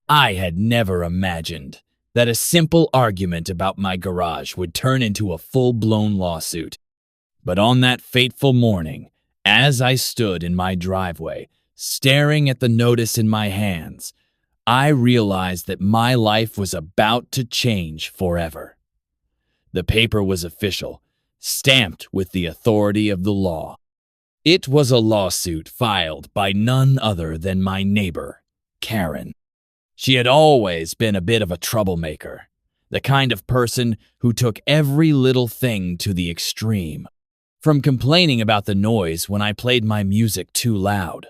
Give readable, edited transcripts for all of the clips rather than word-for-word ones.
I had never imagined that a simple argument about my garage would turn into a full-blown lawsuit. But on that fateful morning, as I stood in my driveway, staring at the notice in my hands, I realized that my life was about to change forever. The paper was official, stamped with the authority of the law. It was a lawsuit filed by none other than my neighbor, Karen. She had always been a bit of a troublemaker, the kind of person who took every little thing to the extreme. From complaining about the noise when I played my music too loud,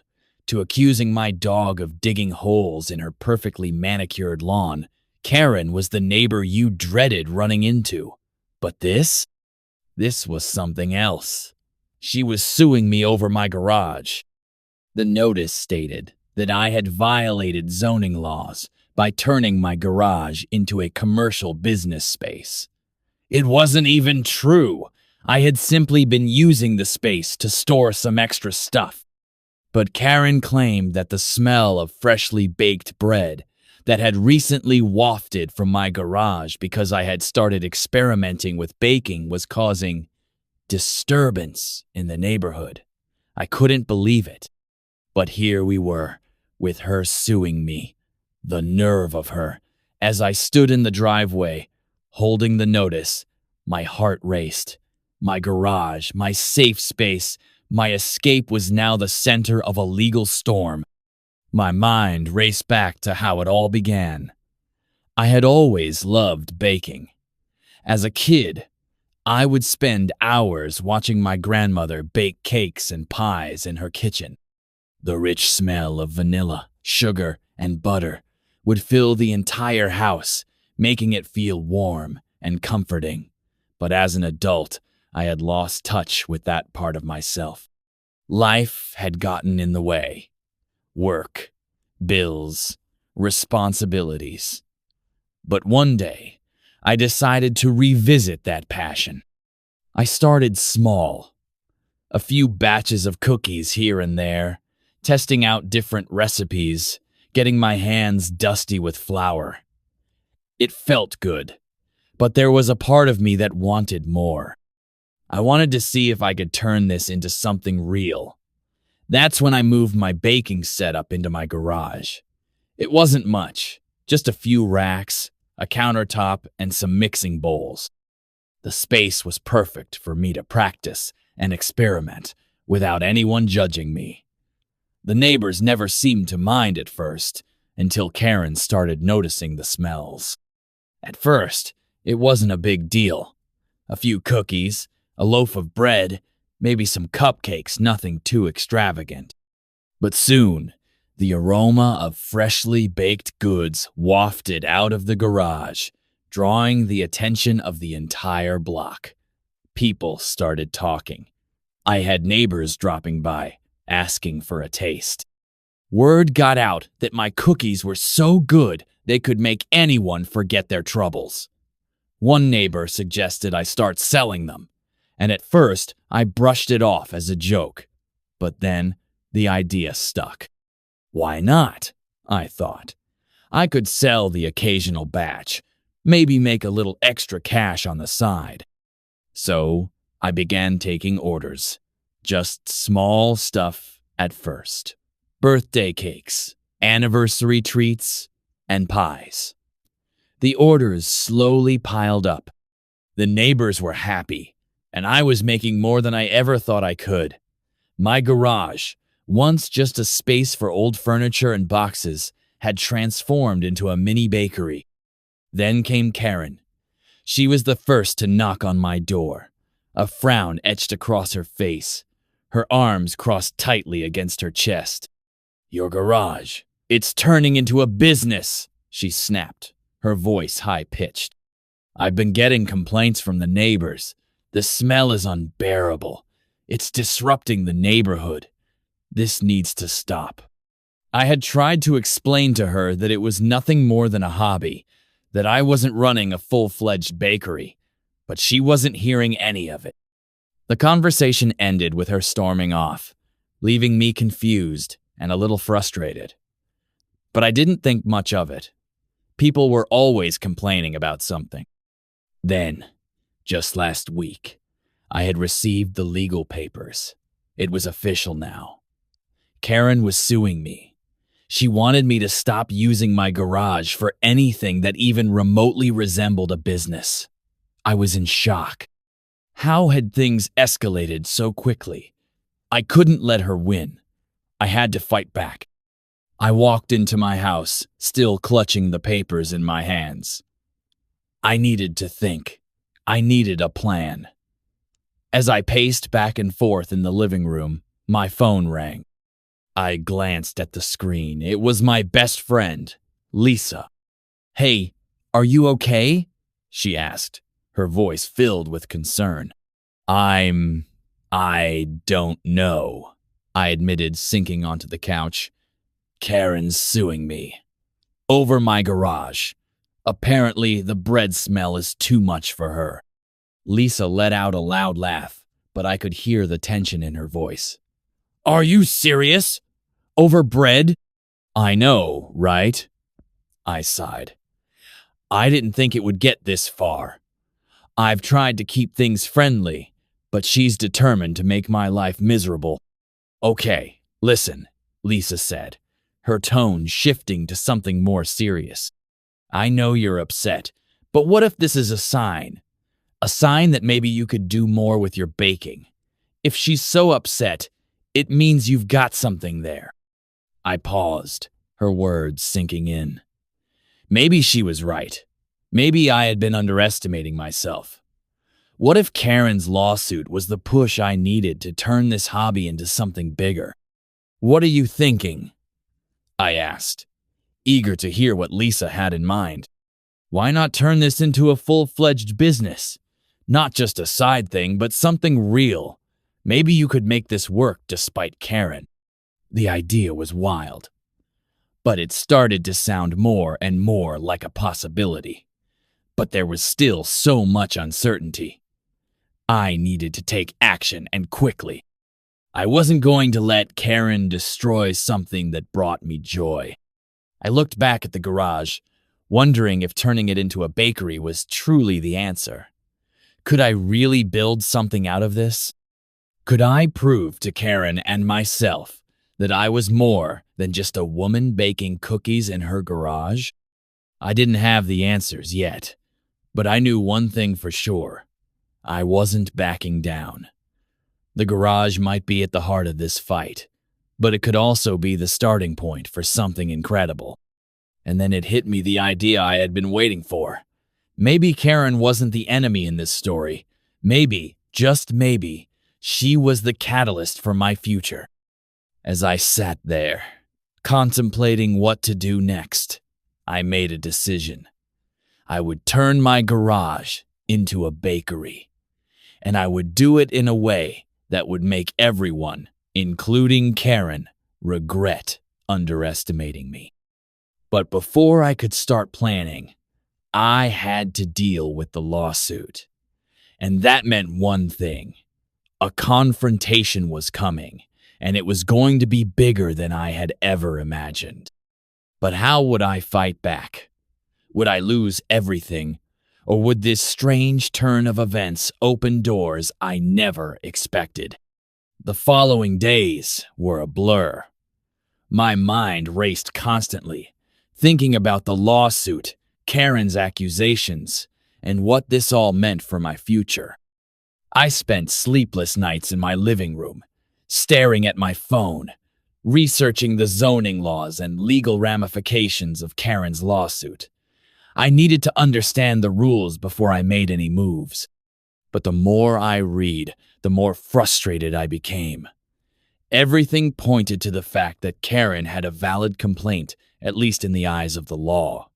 to accusing my dog of digging holes in her perfectly manicured lawn, Karen was the neighbor you dreaded running into. But this was something else. She was suing me over my garage. The notice stated that I had violated zoning laws by turning my garage into a commercial business space. It wasn't even true. I had simply been using the space to store some extra stuff. But Karen claimed that the smell of freshly baked bread that had recently wafted from my garage because I had started experimenting with baking was causing disturbance in the neighborhood. I couldn't believe it. But here we were, with her suing me. The nerve of her. As I stood in the driveway, holding the notice, my heart raced. My garage, my safe space, my escape was now the center of a legal storm. My mind raced back to how it all began. I had always loved baking. As a kid, I would spend hours watching my grandmother bake cakes and pies in her kitchen. The rich smell of vanilla, sugar, and butter would fill the entire house, making it feel warm and comforting. But as an adult, I had lost touch with that part of myself. Life had gotten in the way. Work, bills, responsibilities. But one day, I decided to revisit that passion. I started small. A few batches of cookies here and there, testing out different recipes, getting my hands dusty with flour. It felt good, but there was a part of me that wanted more. I wanted to see if I could turn this into something real. That's when I moved my baking setup into my garage. It wasn't much, just a few racks, a countertop, and some mixing bowls. The space was perfect for me to practice and experiment without anyone judging me. The neighbors never seemed to mind at first, until Karen started noticing the smells. At first, it wasn't a big deal. A few cookies, a loaf of bread, maybe some cupcakes, nothing too extravagant. But soon, the aroma of freshly baked goods wafted out of the garage, drawing the attention of the entire block. People started talking. I had neighbors dropping by, asking for a taste. Word got out that my cookies were so good they could make anyone forget their troubles. One neighbor suggested I start selling them, and at first I brushed it off as a joke. But then the idea stuck. Why not? I thought. I could sell the occasional batch, maybe make a little extra cash on the side. So I began taking orders. Just small stuff at first. Birthday cakes, anniversary treats, and pies. The orders slowly piled up. The neighbors were happy, and I was making more than I ever thought I could. My garage, once just a space for old furniture and boxes, had transformed into a mini bakery. Then came Karen. She was the first to knock on my door, a frown etched across her face, her arms crossed tightly against her chest. "Your garage, it's turning into a business," she snapped, her voice high-pitched. "I've been getting complaints from the neighbors. The smell is unbearable. It's disrupting the neighborhood. This needs to stop." I had tried to explain to her that it was nothing more than a hobby, that I wasn't running a full-fledged bakery, but she wasn't hearing any of it. The conversation ended with her storming off, leaving me confused and a little frustrated. but I didn't think much of it. People were always complaining about something. Then, just last week, I had received the legal papers. It was official now. Karen was suing me. She wanted me to stop using my garage for anything that even remotely resembled a business. I was in shock. How had things escalated so quickly? I couldn't let her win. I had to fight back. I walked into my house, still clutching the papers in my hands. I needed to think. I needed a plan. As I paced back and forth in the living room, my phone rang. I glanced at the screen. It was my best friend, Lisa. "Hey, are you okay?" she asked, her voice filled with concern. I don't know," I admitted, sinking onto the couch. "Karen's suing me. Over my garage. Apparently, the bread smell is too much for her." Lisa let out a loud laugh, but I could hear the tension in her voice. "Are you serious? Over bread?" "I know, right?" I sighed. I didn't think it would get this far. I've tried to keep things friendly, but she's determined to make my life miserable. "Okay, listen," Lisa said, her tone shifting to something more serious. "I know you're upset, but what if this is a sign? A sign that maybe you could do more with your baking. If she's so upset, it means you've got something there." I paused, her words sinking in. Maybe she was right. Maybe I had been underestimating myself. What if Karen's lawsuit was the push I needed to turn this hobby into something bigger? "What are you thinking?" I asked, eager to hear what Lisa had in mind. "Why not turn this into a full-fledged business? Not just a side thing, but something real. Maybe you could make this work despite Karen." The idea was wild, but it started to sound more and more like a possibility. But there was still so much uncertainty. I needed to take action, and quickly. I wasn't going to let Karen destroy something that brought me joy. I looked back at the garage, wondering if turning it into a bakery was truly the answer. Could I really build something out of this? Could I prove to Karen and myself that I was more than just a woman baking cookies in her garage? I didn't have the answers yet, but I knew one thing for sure. I wasn't backing down. The garage might be at the heart of this fight, but it could also be the starting point for something incredible. And then it hit me, the idea I had been waiting for. Maybe Karen wasn't the enemy in this story. Maybe, just maybe, she was the catalyst for my future. As I sat there, contemplating what to do next, I made a decision. I would turn my garage into a bakery, and I would do it in a way that would make everyone, including Karen, regret underestimating me. But before I could start planning, I had to deal with the lawsuit. And that meant one thing. A confrontation was coming, and it was going to be bigger than I had ever imagined. But how would I fight back? Would I lose everything? Or would this strange turn of events open doors I never expected? The following days were a blur. My mind raced constantly, thinking about the lawsuit, Karen's accusations, and what this all meant for my future. I spent sleepless nights in my living room, staring at my phone, researching the zoning laws and legal ramifications of Karen's lawsuit. I needed to understand the rules before I made any moves. But the more I read, the more frustrated I became. Everything pointed to the fact that Karen had a valid complaint, at least in the eyes of the law.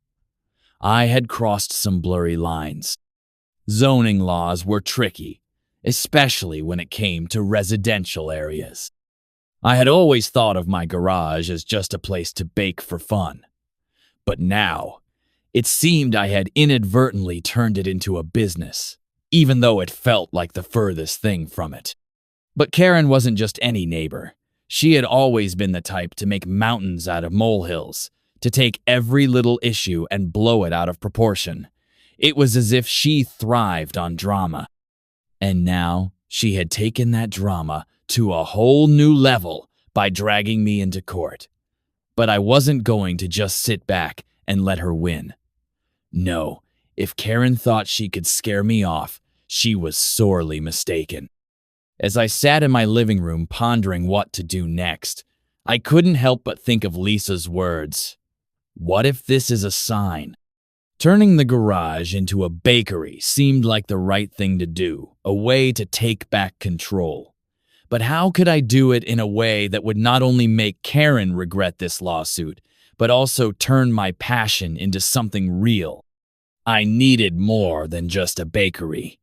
I had crossed some blurry lines. Zoning laws were tricky, especially when it came to residential areas. I had always thought of my garage as just a place to bake for fun. But now, it seemed I had inadvertently turned it into a business, even though it felt like the furthest thing from it. But Karen wasn't just any neighbor. She had always been the type to make mountains out of molehills, to take every little issue and blow it out of proportion. It was as if she thrived on drama. And now she had taken that drama to a whole new level by dragging me into court. But I wasn't going to just sit back and let her win. No, if Karen thought she could scare me off, she was sorely mistaken. As I sat in my living room pondering what to do next, I couldn't help but think of Lisa's words. What if this is a sign? Turning the garage into a bakery seemed like the right thing to do, a way to take back control. But how could I do it in a way that would not only make Karen regret this lawsuit, but also turn my passion into something real? I needed more than just a bakery.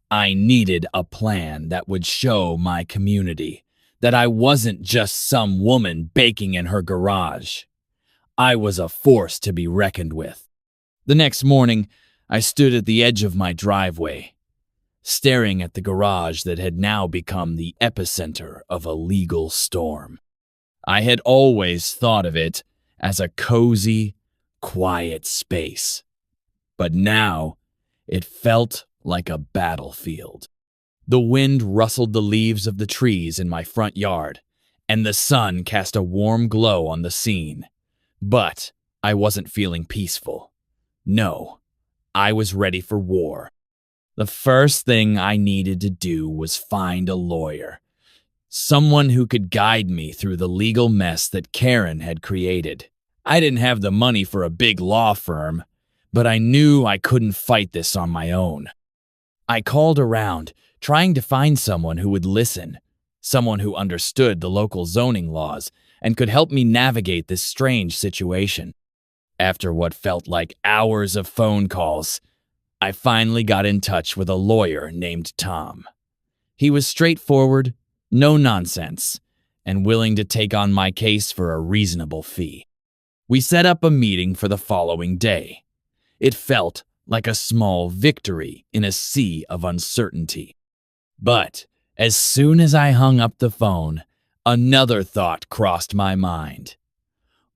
I needed a plan that would show my community that I wasn't just some woman baking in her garage. I was a force to be reckoned with. The next morning, I stood at the edge of my driveway, staring at the garage that had now become the epicenter of a legal storm. I had always thought of it as a cozy, quiet space, but now it felt like a battlefield. The wind rustled the leaves of the trees in my front yard, and the sun cast a warm glow on the scene. But I wasn't feeling peaceful. No, I was ready for war. The first thing I needed to do was find a lawyer, someone who could guide me through the legal mess that Karen had created. I didn't have the money for a big law firm, but I knew I couldn't fight this on my own. I called around, trying to find someone who would listen, someone who understood the local zoning laws and could help me navigate this strange situation. After what felt like hours of phone calls, I finally got in touch with a lawyer named Tom. He was straightforward, no nonsense, and willing to take on my case for a reasonable fee. We set up a meeting for the following day. It felt like a small victory in a sea of uncertainty. But as soon as I hung up the phone, another thought crossed my mind.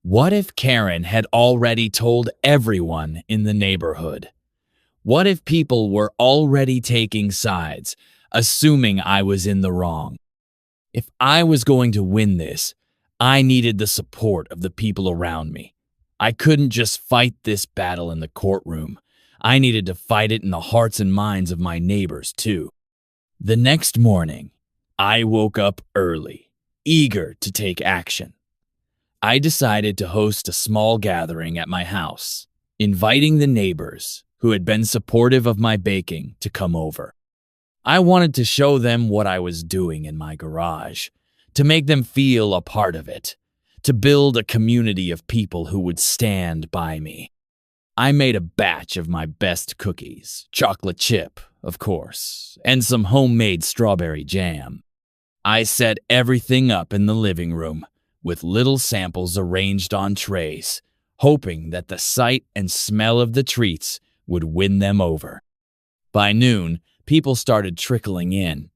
What if Karen had already told everyone in the neighborhood? What if people were already taking sides, assuming I was in the wrong? If I was going to win this, I needed the support of the people around me. I couldn't just fight this battle in the courtroom. I needed to fight it in the hearts and minds of my neighbors, too. The next morning, I woke up early, eager to take action. I decided to host a small gathering at my house, inviting the neighbors who had been supportive of my baking to come over. I wanted to show them what I was doing in my garage, to make them feel a part of it, to build a community of people who would stand by me. I made a batch of my best cookies, chocolate chip, of course, and some homemade strawberry jam. I set everything up in the living room, with little samples arranged on trays, hoping that the sight and smell of the treats would win them over. By noon, people started trickling in.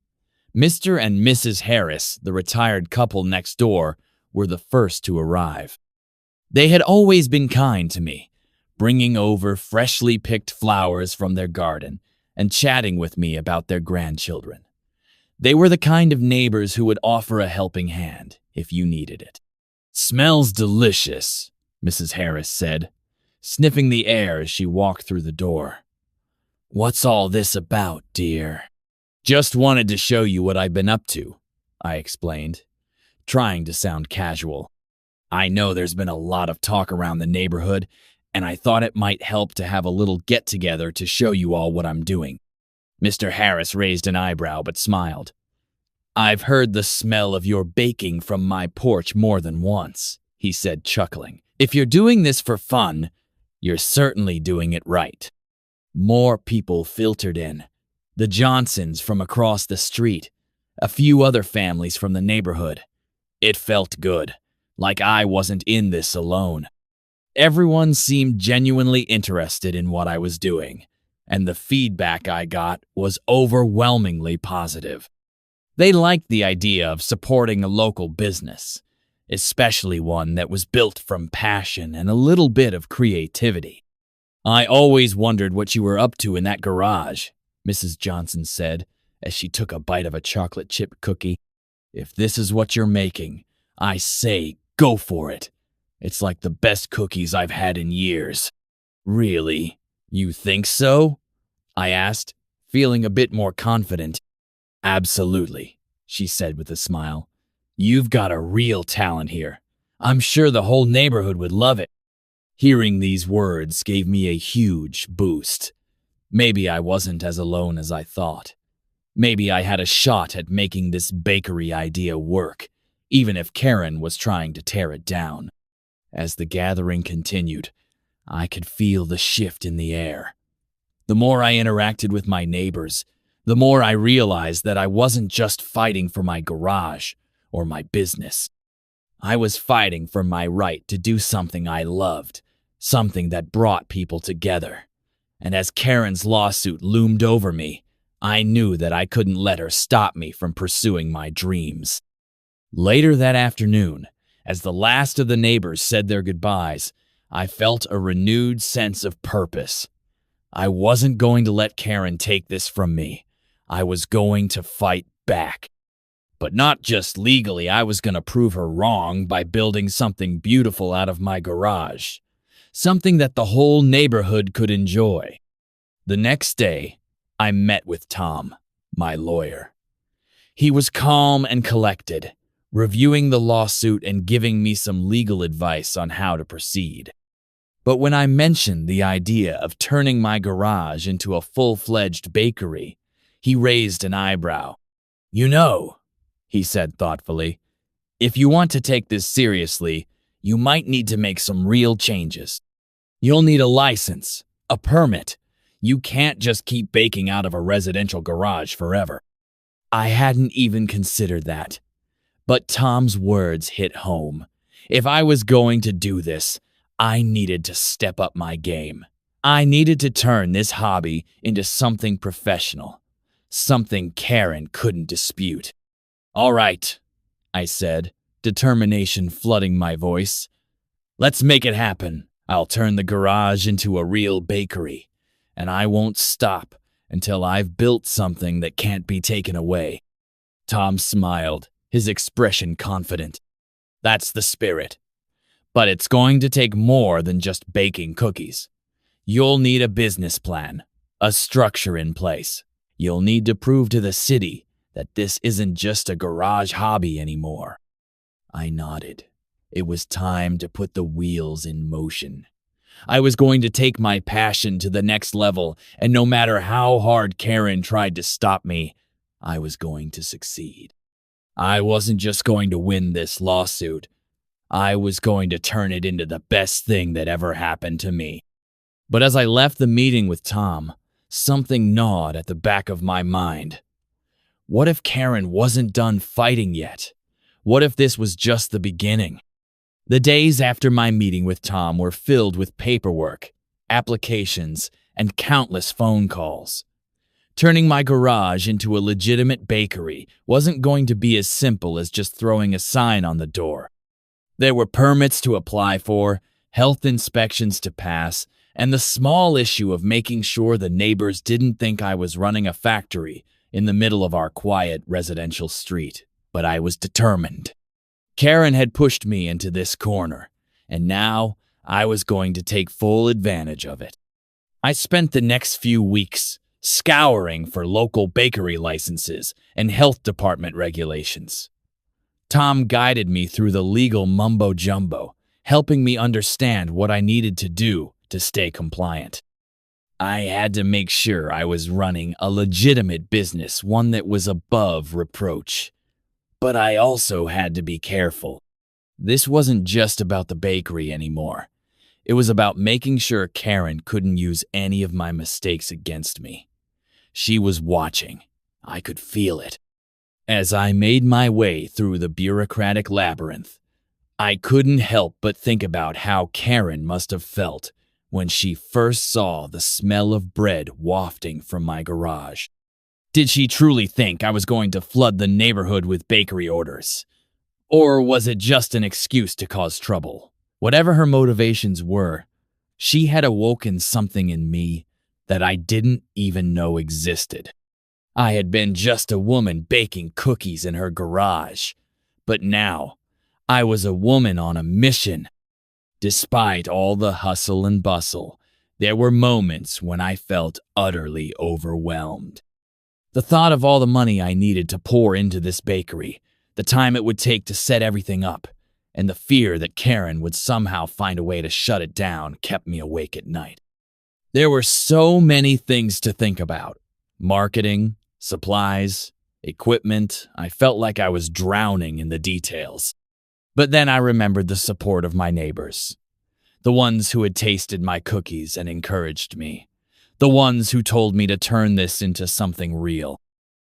Mr. and Mrs. Harris, the retired couple next door, were the first to arrive. They had always been kind to me, bringing over freshly picked flowers from their garden and chatting with me about their grandchildren. They were the kind of neighbors who would offer a helping hand if you needed it. "Smells delicious," Mrs. Harris said, sniffing the air as she walked through the door. "What's all this about, dear?" "Just wanted to show you what I've been up to," I explained, trying to sound casual. "I know there's been a lot of talk around the neighborhood, and I thought it might help to have a little get-together to show you all what I'm doing." Mr. Harris raised an eyebrow but smiled. "I've heard the smell of your baking from my porch more than once," he said, chuckling. "If you're doing this for fun, you're certainly doing it right." More people filtered in. The Johnsons from across the street, a few other families from the neighborhood. It felt good, like I wasn't in this alone. Everyone seemed genuinely interested in what I was doing, and the feedback I got was overwhelmingly positive. They liked the idea of supporting a local business, especially one that was built from passion and a little bit of creativity. "I always wondered what you were up to in that garage," Mrs. Johnson said as she took a bite of a chocolate chip cookie. "If this is what you're making, I say go for it. It's like the best cookies I've had in years." "Really? You think so?" I asked, feeling a bit more confident. "Absolutely," she said with a smile. "You've got a real talent here. I'm sure the whole neighborhood would love it." Hearing these words gave me a huge boost. Maybe I wasn't as alone as I thought. Maybe I had a shot at making this bakery idea work, even if Karen was trying to tear it down. As the gathering continued, I could feel the shift in the air. The more I interacted with my neighbors, the more I realized that I wasn't just fighting for my garage or my business. I was fighting for my right to do something I loved, something that brought people together. And as Karen's lawsuit loomed over me, I knew that I couldn't let her stop me from pursuing my dreams. Later that afternoon, as the last of the neighbors said their goodbyes, I felt a renewed sense of purpose. I wasn't going to let Karen take this from me. I was going to fight back. But not just legally, I was going to prove her wrong by building something beautiful out of my garage. Something that the whole neighborhood could enjoy. The next day, I met with Tom, my lawyer. He was calm and collected, reviewing the lawsuit and giving me some legal advice on how to proceed. But when I mentioned the idea of turning my garage into a full-fledged bakery, he raised an eyebrow. "You know," he said thoughtfully, "if you want to take this seriously, you might need to make some real changes. You'll need a license, a permit. You can't just keep baking out of a residential garage forever." I hadn't even considered that. But Tom's words hit home. If I was going to do this, I needed to step up my game. I needed to turn this hobby into something professional, something Karen couldn't dispute. "All right," I said, determination flooding my voice. "Let's make it happen. I'll turn the garage into a real bakery, and I won't stop until I've built something that can't be taken away." Tom smiled, his expression confident. "That's the spirit. But it's going to take more than just baking cookies. You'll need a business plan, a structure in place. You'll need to prove to the city that this isn't just a garage hobby anymore." I nodded. It was time to put the wheels in motion. I was going to take my passion to the next level, and no matter how hard Karen tried to stop me, I was going to succeed. I wasn't just going to win this lawsuit. I was going to turn it into the best thing that ever happened to me. But as I left the meeting with Tom, something gnawed at the back of my mind. What if Karen wasn't done fighting yet? What if this was just the beginning? The days after my meeting with Tom were filled with paperwork, applications, and countless phone calls. Turning my garage into a legitimate bakery wasn't going to be as simple as just throwing a sign on the door. There were permits to apply for, health inspections to pass, and the small issue of making sure the neighbors didn't think I was running a factory in the middle of our quiet residential street. But I was determined. Karen had pushed me into this corner, and now I was going to take full advantage of it. I spent the next few weeks scouring for local bakery licenses and health department regulations. Tom guided me through the legal mumbo-jumbo, helping me understand what I needed to do to stay compliant. I had to make sure I was running a legitimate business, one that was above reproach. But I also had to be careful. This wasn't just about the bakery anymore. It was about making sure Karen couldn't use any of my mistakes against me. She was watching. I could feel it. As I made my way through the bureaucratic labyrinth, I couldn't help but think about how Karen must have felt when she first saw the smell of bread wafting from my garage. Did she truly think I was going to flood the neighborhood with bakery orders? Or was it just an excuse to cause trouble? Whatever her motivations were, she had awoken something in me that I didn't even know existed. I had been just a woman baking cookies in her garage, but now I was a woman on a mission. Despite all the hustle and bustle, there were moments when I felt utterly overwhelmed. The thought of all the money I needed to pour into this bakery, the time it would take to set everything up, and the fear that Karen would somehow find a way to shut it down kept me awake at night. There were so many things to think about. Marketing, supplies, equipment. I felt like I was drowning in the details. But then I remembered the support of my neighbors. The ones who had tasted my cookies and encouraged me. The ones who told me to turn this into something real.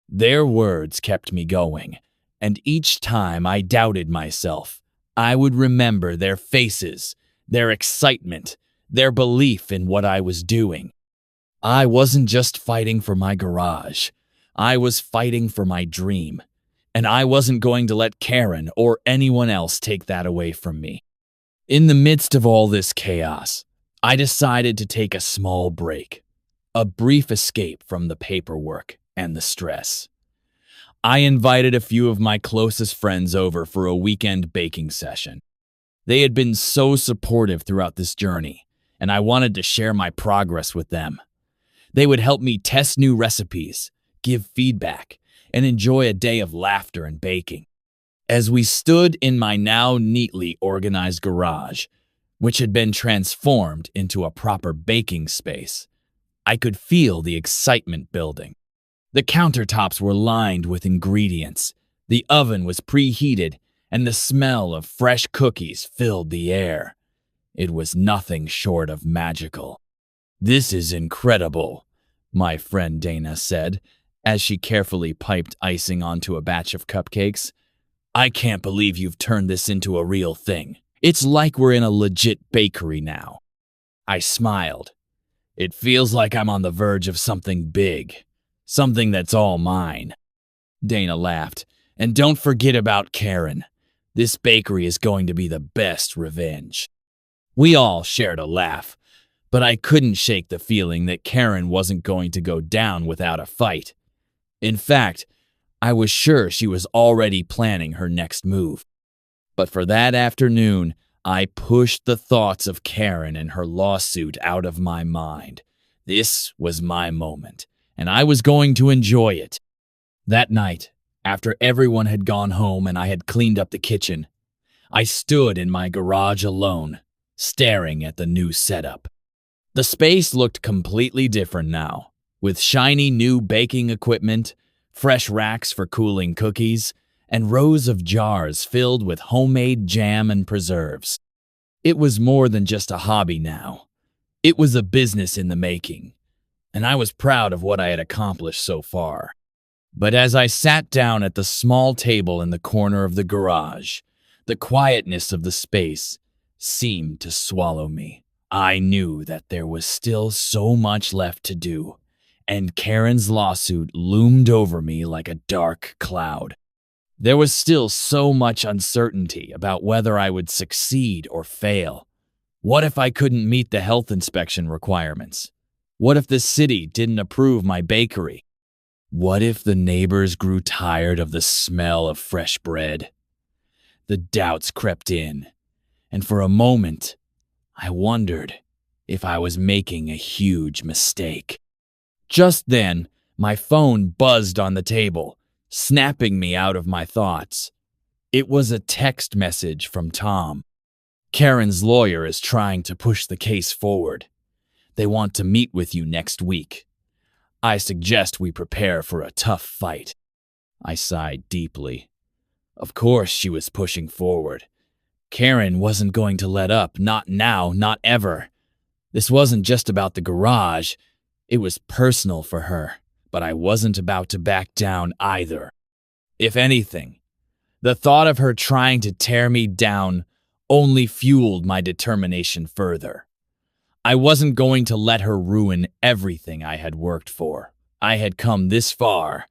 Their words kept me going, and each time I doubted myself, I would remember their faces, their excitement, their belief in what I was doing. I wasn't just fighting for my garage. I was fighting for my dream, and I wasn't going to let Karen or anyone else take that away from me. In the midst of all this chaos, I decided to take a small break, a brief escape from the paperwork and the stress. I invited a few of my closest friends over for a weekend baking session. They had been so supportive throughout this journey, and I wanted to share my progress with them. They would help me test new recipes, give feedback, and enjoy a day of laughter and baking. As we stood in my now neatly organized garage, which had been transformed into a proper baking space, I could feel the excitement building. The countertops were lined with ingredients, the oven was preheated, and the smell of fresh cookies filled the air. It was nothing short of magical. "This is incredible," my friend Dana said, as she carefully piped icing onto a batch of cupcakes. "I can't believe you've turned this into a real thing. It's like we're in a legit bakery now." I smiled. "It feels like I'm on the verge of something big, something that's all mine." Dana laughed. "And don't forget about Karen. This bakery is going to be the best revenge." We all shared a laugh, but I couldn't shake the feeling that Karen wasn't going to go down without a fight. In fact, I was sure she was already planning her next move. But for that afternoon, I pushed the thoughts of Karen and her lawsuit out of my mind. This was my moment, and I was going to enjoy it. That night, after everyone had gone home and I had cleaned up the kitchen, I stood in my garage alone, staring at the new setup. The space looked completely different now, with shiny new baking equipment, fresh racks for cooling cookies, and rows of jars filled with homemade jam and preserves. It was more than just a hobby now. It was a business in the making, and I was proud of what I had accomplished so far. But as I sat down at the small table in the corner of the garage, the quietness of the space seemed to swallow me. I knew that there was still so much left to do, and Karen's lawsuit loomed over me like a dark cloud. There was still so much uncertainty about whether I would succeed or fail. What if I couldn't meet the health inspection requirements? What if the city didn't approve my bakery? What if the neighbors grew tired of the smell of fresh bread? The doubts crept in, and for a moment, I wondered if I was making a huge mistake. Just then, my phone buzzed on the table, snapping me out of my thoughts. It was a text message from Tom. "Karen's lawyer is trying to push the case forward. They want to meet with you next week. I suggest we prepare for a tough fight." I sighed deeply. Of course she was pushing forward. Karen wasn't going to let up, not now, not ever. This wasn't just about the garage. It was personal for her, but I wasn't about to back down either. If anything, the thought of her trying to tear me down only fueled my determination further. I wasn't going to let her ruin everything I had worked for. I had come this far,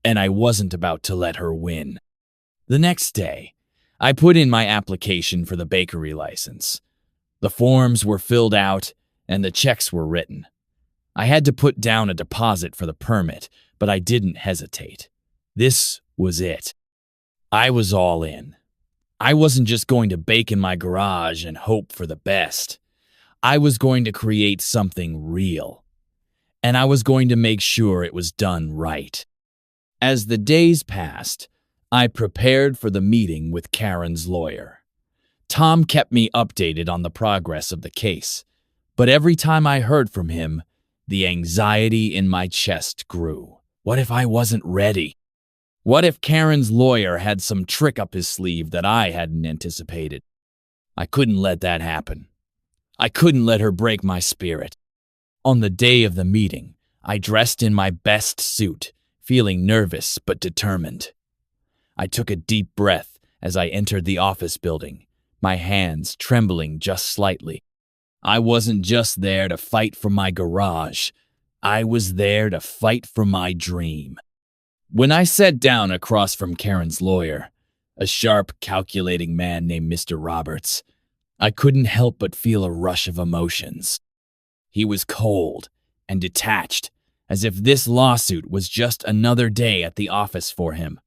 and I wasn't about to let her win. The next day, I put in my application for the bakery license. The forms were filled out and the checks were written. I had to put down a deposit for the permit, but I didn't hesitate. This was it. I was all in. I wasn't just going to bake in my garage and hope for the best. I was going to create something real. And I was going to make sure it was done right. As the days passed, I prepared for the meeting with Karen's lawyer. Tom kept me updated on the progress of the case, but every time I heard from him, the anxiety in my chest grew. What if I wasn't ready? What if Karen's lawyer had some trick up his sleeve that I hadn't anticipated? I couldn't let that happen. I couldn't let her break my spirit. On the day of the meeting, I dressed in my best suit, feeling nervous but determined. I took a deep breath as I entered the office building, my hands trembling just slightly. I wasn't just there to fight for my garage. I was there to fight for my dream. When I sat down across from Karen's lawyer, a sharp, calculating man named Mr. Roberts, I couldn't help but feel a rush of emotions. He was cold and detached, as if this lawsuit was just another day at the office for him.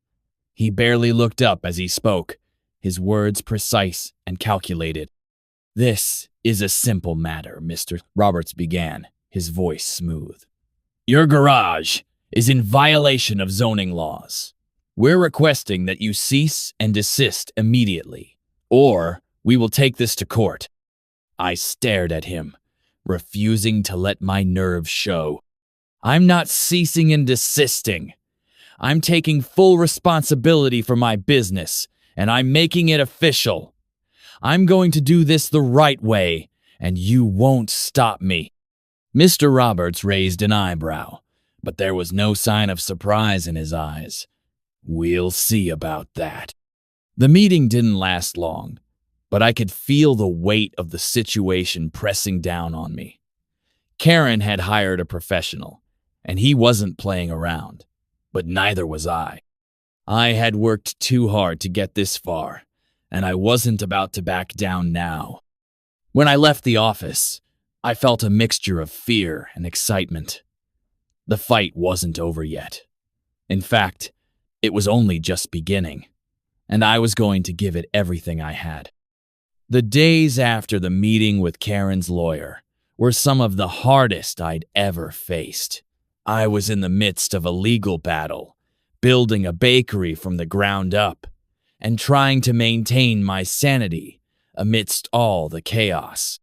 He barely looked up as he spoke, his words precise and calculated. "This is a simple matter," Mr. Roberts began, his voice smooth. "Your garage is in violation of zoning laws. We're requesting that you cease and desist immediately, or we will take this to court." I stared at him, refusing to let my nerves show. "I'm not ceasing and desisting. I'm taking full responsibility for my business, and I'm making it official. I'm going to do this the right way, and you won't stop me." Mr. Roberts raised an eyebrow, but there was no sign of surprise in his eyes. "We'll see about that." The meeting didn't last long, but I could feel the weight of the situation pressing down on me. Karen had hired a professional, and he wasn't playing around, but neither was I. I had worked too hard to get this far, and I wasn't about to back down now. When I left the office, I felt a mixture of fear and excitement. The fight wasn't over yet. In fact, it was only just beginning, and I was going to give it everything I had. The days after the meeting with Karen's lawyer were some of the hardest I'd ever faced. I was in the midst of a legal battle, building a bakery from the ground up, and trying to maintain my sanity amidst all the chaos.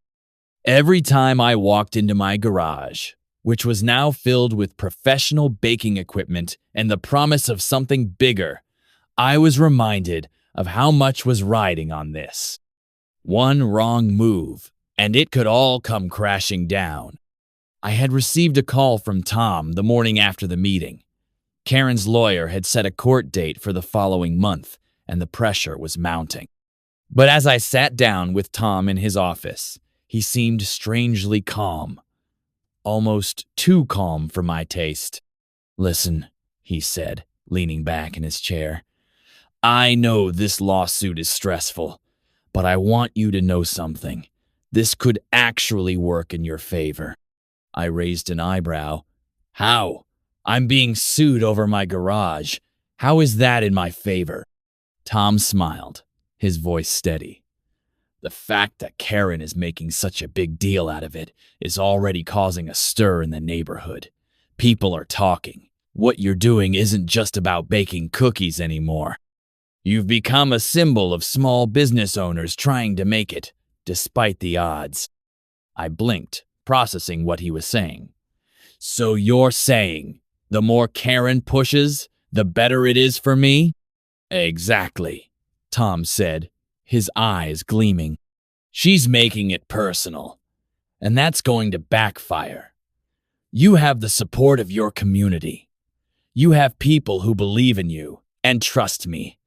Every time I walked into my garage, which was now filled with professional baking equipment and the promise of something bigger, I was reminded of how much was riding on this. One wrong move, and it could all come crashing down. I had received a call from Tom the morning after the meeting. Karen's lawyer had set a court date for the following month, and the pressure was mounting. But as I sat down with Tom in his office, he seemed strangely calm. Almost too calm for my taste. "Listen," he said, leaning back in his chair. "I know this lawsuit is stressful, but I want you to know something. This could actually work in your favor." I raised an eyebrow. "How? I'm being sued over my garage. How is that in my favor?" Tom smiled, his voice steady. "The fact that Karen is making such a big deal out of it is already causing a stir in the neighborhood. People are talking. What you're doing isn't just about baking cookies anymore. You've become a symbol of small business owners trying to make it, despite the odds." I blinked, processing what he was saying. "So you're saying the more Karen pushes, the better it is for me?" "Exactly," Tom said, his eyes gleaming. "She's making it personal, and that's going to backfire. You have the support of your community. You have people who believe in you, and trust me,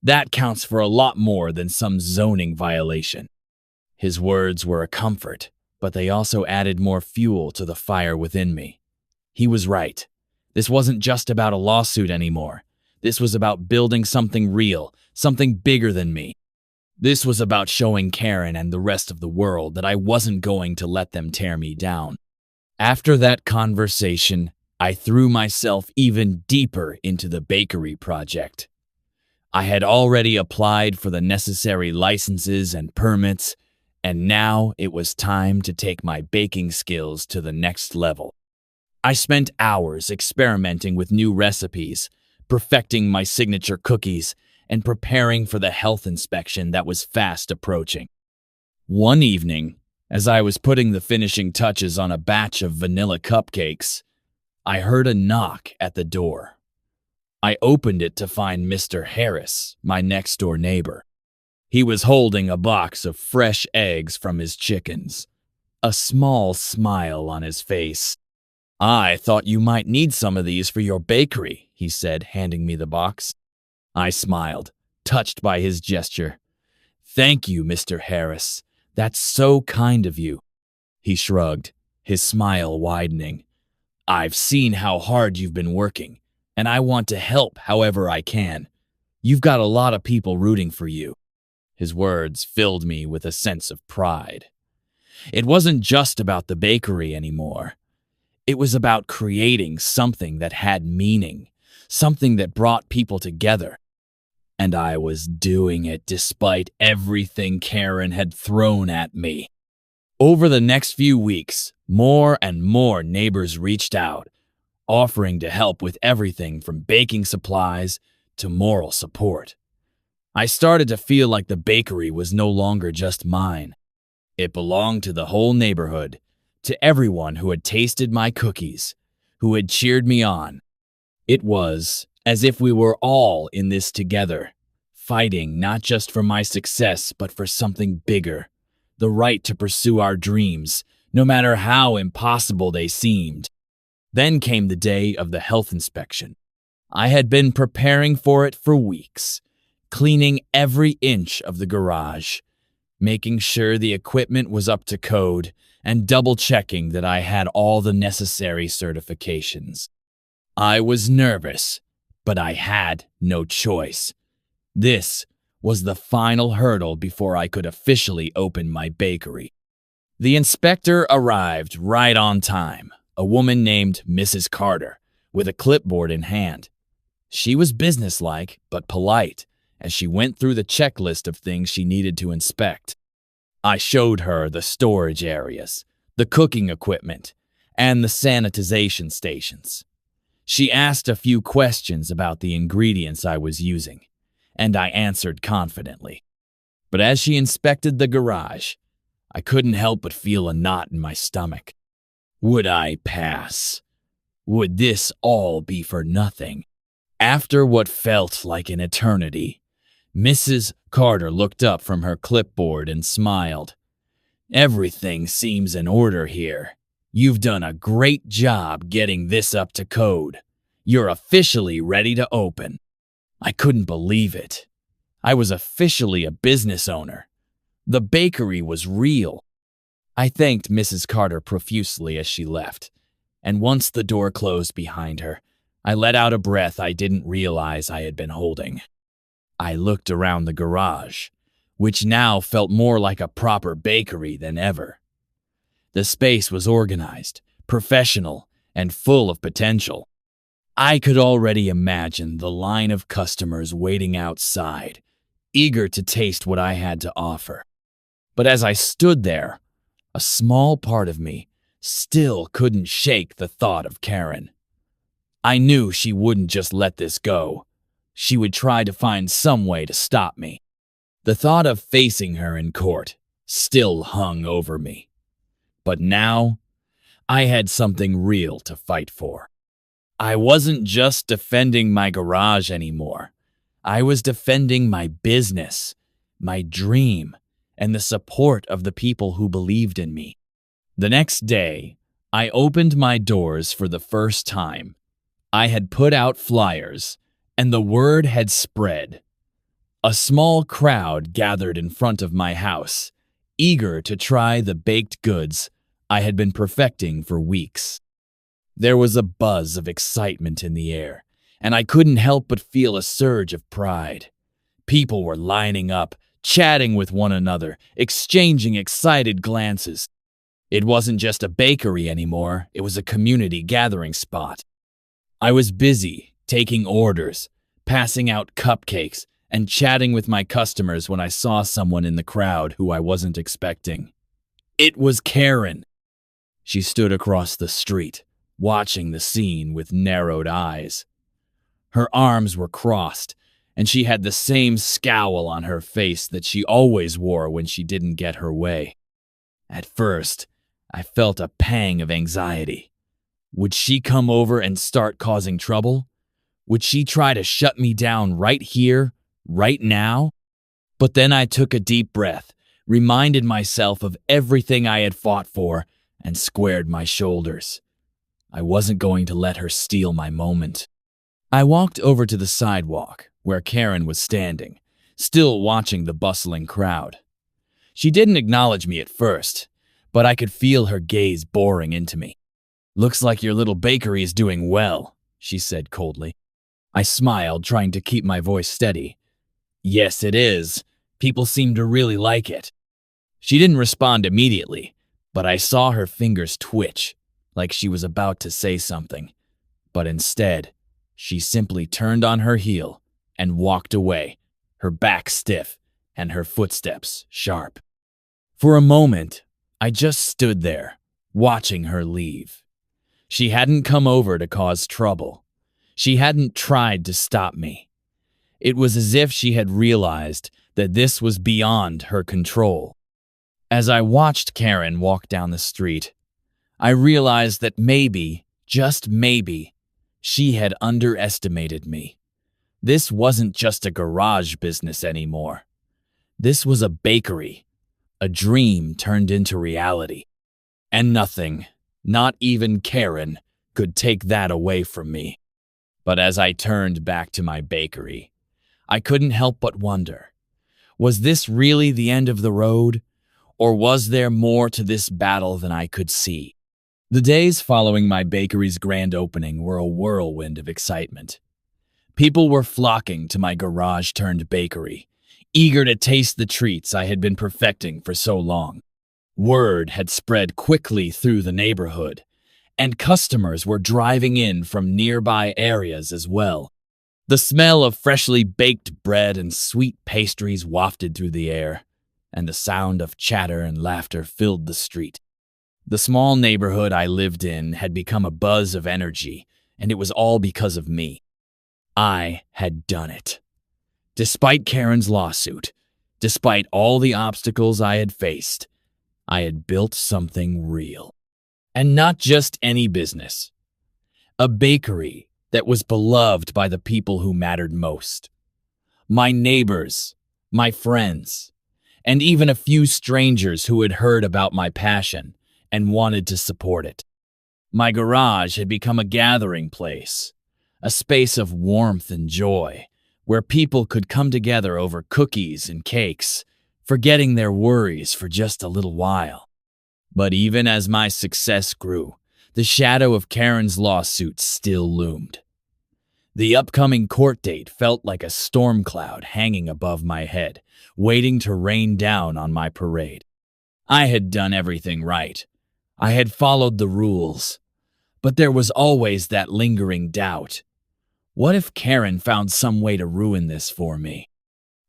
that counts for a lot more than some zoning violation." His words were a comfort, but they also added more fuel to the fire within me. He was right. This wasn't just about a lawsuit anymore. This was about building something real, something bigger than me. This was about showing Karen and the rest of the world that I wasn't going to let them tear me down. After that conversation, I threw myself even deeper into the bakery project. I had already applied for the necessary licenses and permits, and now it was time to take my baking skills to the next level. I spent hours experimenting with new recipes, perfecting my signature cookies, and preparing for the health inspection that was fast approaching. One evening, as I was putting the finishing touches on a batch of vanilla cupcakes, I heard a knock at the door. I opened it to find Mr. Harris, my next-door neighbor. He was holding a box of fresh eggs from his chickens, a small smile on his face. "I thought you might need some of these for your bakery," he said, handing me the box. I smiled, touched by his gesture. "Thank you, Mr. Harris. That's so kind of you." He shrugged, his smile widening. "I've seen how hard you've been working, and I want to help however I can. You've got a lot of people rooting for you." His words filled me with a sense of pride. It wasn't just about the bakery anymore. It was about creating something that had meaning, something that brought people together. And I was doing it despite everything Karen had thrown at me. Over the next few weeks, more and more neighbors reached out, offering to help with everything from baking supplies to moral support. I started to feel like the bakery was no longer just mine. It belonged to the whole neighborhood, to everyone who had tasted my cookies, who had cheered me on. It was as if we were all in this together, fighting not just for my success but for something bigger, the right to pursue our dreams, no matter how impossible they seemed. Then came the day of the health inspection. I had been preparing for it for weeks, cleaning every inch of the garage, making sure the equipment was up to code, and double-checking that I had all the necessary certifications. I was nervous, but I had no choice. This was the final hurdle before I could officially open my bakery. The inspector arrived right on time, a woman named Mrs. Carter, with a clipboard in hand. She was businesslike but polite as she went through the checklist of things she needed to inspect. I showed her the storage areas, the cooking equipment, and the sanitization stations. She asked a few questions about the ingredients I was using, and I answered confidently. But as she inspected the garage, I couldn't help but feel a knot in my stomach. Would I pass? Would this all be for nothing? After what felt like an eternity, Mrs. Carter looked up from her clipboard and smiled. "Everything seems in order here. You've done a great job getting this up to code. You're officially ready to open." I couldn't believe it. I was officially a business owner. The bakery was real. I thanked Mrs. Carter profusely as she left, and once the door closed behind her, I let out a breath I didn't realize I had been holding. I looked around the garage, which now felt more like a proper bakery than ever. The space was organized, professional, and full of potential. I could already imagine the line of customers waiting outside, eager to taste what I had to offer. But as I stood there, a small part of me still couldn't shake the thought of Karen. I knew she wouldn't just let this go. She would try to find some way to stop me. The thought of facing her in court still hung over me. But now, I had something real to fight for. I wasn't just defending my garage anymore. I was defending my business, my dream, and the support of the people who believed in me. The next day, I opened my doors for the first time. I had put out flyers, and the word had spread. A small crowd gathered in front of my house, eager to try the baked goods I had been perfecting for weeks. There was a buzz of excitement in the air, and I couldn't help but feel a surge of pride. People were lining up, chatting with one another, exchanging excited glances. It wasn't just a bakery anymore, it was a community gathering spot. I was busy, taking orders, passing out cupcakes, and chatting with my customers when I saw someone in the crowd who I wasn't expecting. It was Karen. She stood across the street, watching the scene with narrowed eyes. Her arms were crossed, and she had the same scowl on her face that she always wore when she didn't get her way. At first, I felt a pang of anxiety. Would she come over and start causing trouble? Would she try to shut me down right here, right now? But then I took a deep breath, reminded myself of everything I had fought for, and squared my shoulders. I wasn't going to let her steal my moment. I walked over to the sidewalk, where Karen was standing, still watching the bustling crowd. She didn't acknowledge me at first, but I could feel her gaze boring into me. "Looks like your little bakery is doing well," she said coldly. I smiled, trying to keep my voice steady. "Yes, it is. People seem to really like it." She didn't respond immediately, but I saw her fingers twitch, like she was about to say something. But instead, she simply turned on her heel and walked away, her back stiff and her footsteps sharp. For a moment, I just stood there, watching her leave. She hadn't come over to cause trouble. She hadn't tried to stop me. It was as if she had realized that this was beyond her control. As I watched Karen walk down the street, I realized that maybe, just maybe, she had underestimated me. This wasn't just a garage business anymore. This was a bakery, a dream turned into reality. And nothing, not even Karen, could take that away from me. But as I turned back to my bakery, I couldn't help but wonder, was this really the end of the road? Or was there more to this battle than I could see? The days following my bakery's grand opening were a whirlwind of excitement. People were flocking to my garage-turned-bakery, eager to taste the treats I had been perfecting for so long. Word had spread quickly through the neighborhood, and customers were driving in from nearby areas as well. The smell of freshly baked bread and sweet pastries wafted through the air, and the sound of chatter and laughter filled the street. The small neighborhood I lived in had become a buzz of energy, and it was all because of me. I had done it. Despite Karen's lawsuit, despite all the obstacles I had faced, I had built something real. And not just any business. A bakery that was beloved by the people who mattered most. My neighbors, my friends, and even a few strangers who had heard about my passion and wanted to support it. My garage had become a gathering place, a space of warmth and joy, where people could come together over cookies and cakes, forgetting their worries for just a little while. But even as my success grew, the shadow of Karen's lawsuit still loomed. The upcoming court date felt like a storm cloud hanging above my head, waiting to rain down on my parade. I had done everything right. I had followed the rules. But there was always that lingering doubt. What if Karen found some way to ruin this for me?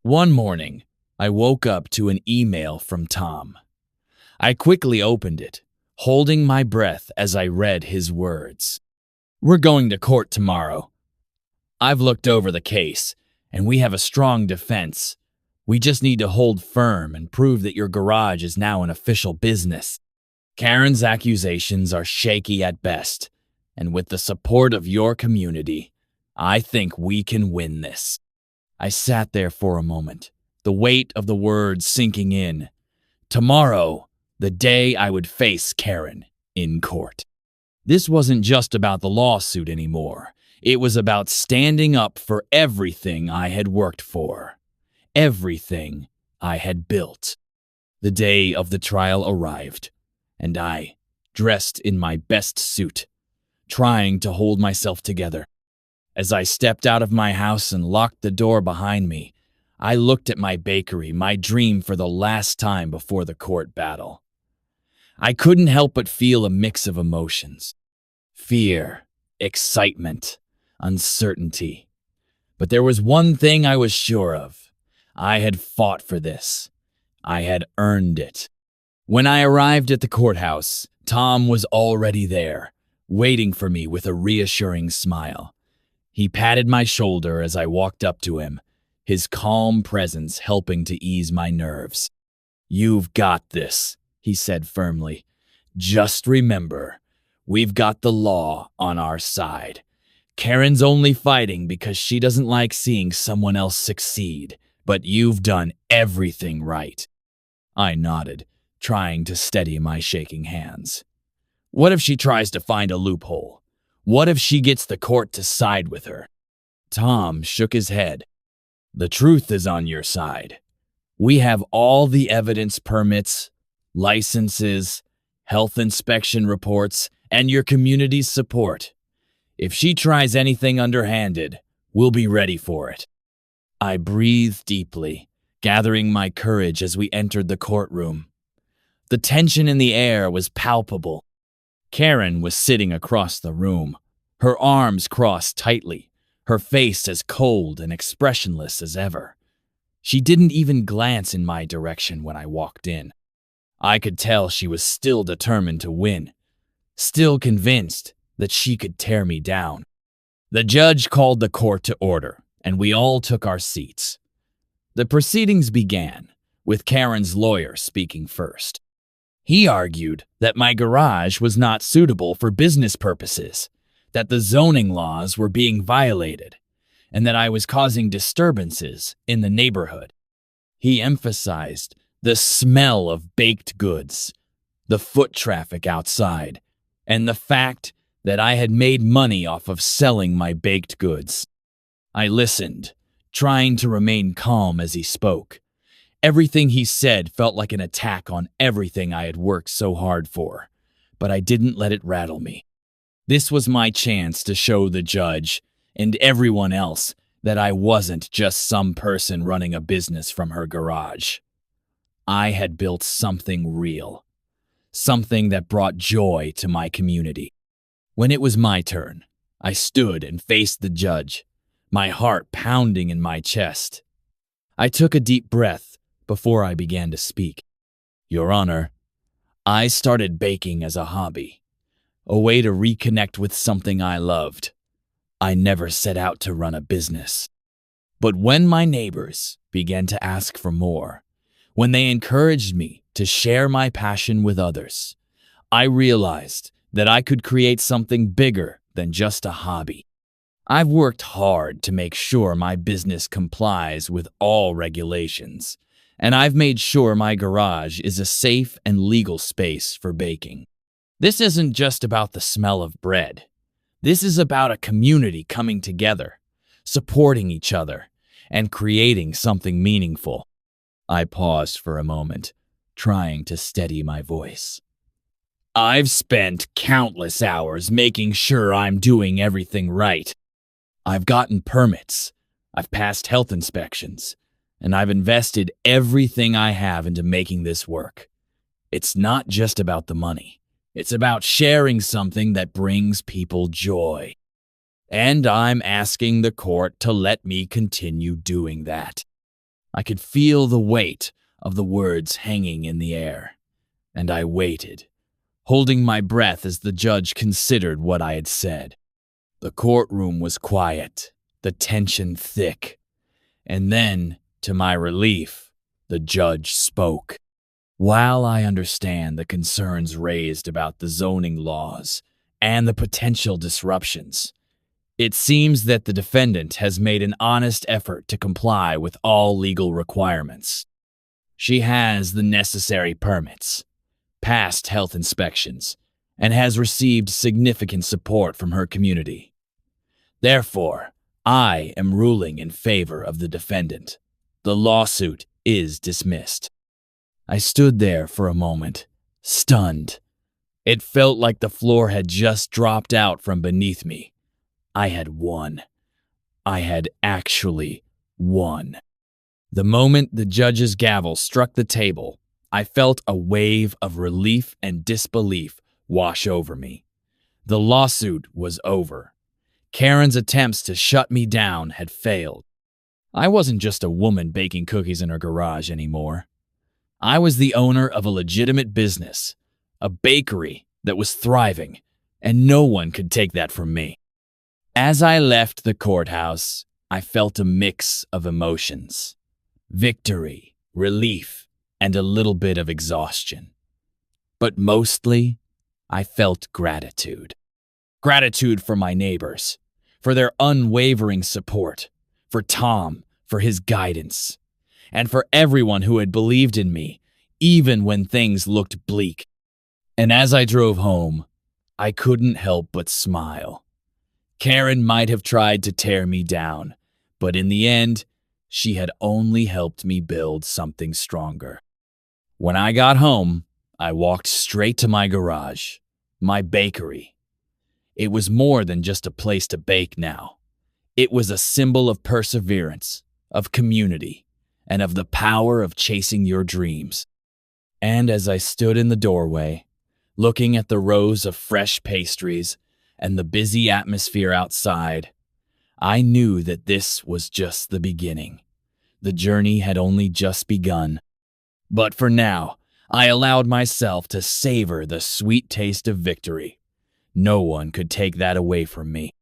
One morning, I woke up to an email from Tom. I quickly opened it, holding my breath as I read his words. "We're going to court tomorrow. I've looked over the case, and we have a strong defense. We just need to hold firm and prove that your garage is now an official business. Karen's accusations are shaky at best, and with the support of your community, I think we can win this." I sat there for a moment, the weight of the words sinking in. Tomorrow, the day I would face Karen in court. This wasn't just about the lawsuit anymore. It was about standing up for everything I had worked for, everything I had built. The day of the trial arrived, and I, dressed in my best suit, trying to hold myself together. As I stepped out of my house and locked the door behind me, I looked at my bakery, my dream, for the last time before the court battle. I couldn't help but feel a mix of emotions: fear, excitement, uncertainty. But there was one thing I was sure of. I had fought for this. I had earned it. When I arrived at the courthouse, Tom was already there, waiting for me with a reassuring smile. He patted my shoulder as I walked up to him, his calm presence helping to ease my nerves. "You've got this," he said firmly. "Just remember, we've got the law on our side. Karen's only fighting because she doesn't like seeing someone else succeed, but you've done everything right." I nodded, trying to steady my shaking hands. What if she tries to find a loophole? What if she gets the court to side with her? Tom shook his head. "The truth is on your side. We have all the evidence, permits, licenses, health inspection reports, and your community's support. If she tries anything underhanded, we'll be ready for it." I breathed deeply, gathering my courage as we entered the courtroom. The tension in the air was palpable. Karen was sitting across the room, her arms crossed tightly, her face as cold and expressionless as ever. She didn't even glance in my direction when I walked in. I could tell she was still determined to win, still convinced that she could tear me down. The judge called the court to order, and we all took our seats. The proceedings began, with Karen's lawyer speaking first. He argued that my garage was not suitable for business purposes, that the zoning laws were being violated, and that I was causing disturbances in the neighborhood. He emphasized the smell of baked goods, the foot traffic outside, and the fact that I had made money off of selling my baked goods. I listened, trying to remain calm as he spoke. Everything he said felt like an attack on everything I had worked so hard for, but I didn't let it rattle me. This was my chance to show the judge and everyone else that I wasn't just some person running a business from her garage. I had built something real, something that brought joy to my community. When it was my turn, I stood and faced the judge, my heart pounding in my chest. I took a deep breath before I began to speak. "Your Honor, I started baking as a hobby, a way to reconnect with something I loved. I never set out to run a business. But when my neighbors began to ask for more, when they encouraged me to share my passion with others, I realized that I could create something bigger than just a hobby. I've worked hard to make sure my business complies with all regulations, and I've made sure my garage is a safe and legal space for baking. This isn't just about the smell of bread. This is about a community coming together, supporting each other, and creating something meaningful." I paused for a moment, trying to steady my voice. "I've spent countless hours making sure I'm doing everything right. I've gotten permits, I've passed health inspections, and I've invested everything I have into making this work. It's not just about the money. It's about sharing something that brings people joy. And I'm asking the court to let me continue doing that." I could feel the weight of the words hanging in the air, and I waited, holding my breath as the judge considered what I had said. The courtroom was quiet, the tension thick, and then, to my relief, the judge spoke. "While I understand the concerns raised about the zoning laws and the potential disruptions, it seems that the defendant has made an honest effort to comply with all legal requirements. She has the necessary permits, passed health inspections, and has received significant support from her community. Therefore, I am ruling in favor of the defendant. The lawsuit is dismissed." I stood there for a moment, stunned. It felt like the floor had just dropped out from beneath me. I had won. I had actually won. The moment the judge's gavel struck the table, I felt a wave of relief and disbelief wash over me. The lawsuit was over. Karen's attempts to shut me down had failed. I wasn't just a woman baking cookies in her garage anymore. I was the owner of a legitimate business, a bakery that was thriving, and no one could take that from me. As I left the courthouse, I felt a mix of emotions: victory, relief, and a little bit of exhaustion. But mostly, I felt gratitude. Gratitude for my neighbors, for their unwavering support, for Tom, for his guidance, and for everyone who had believed in me, even when things looked bleak. And as I drove home, I couldn't help but smile. Karen might have tried to tear me down, but in the end, she had only helped me build something stronger. When I got home, I walked straight to my garage, my bakery. It was more than just a place to bake now. It was a symbol of perseverance, of community, and of the power of chasing your dreams. And as I stood in the doorway, looking at the rows of fresh pastries and the busy atmosphere outside, I knew that this was just the beginning. The journey had only just begun. But for now, I allowed myself to savor the sweet taste of victory. No one could take that away from me.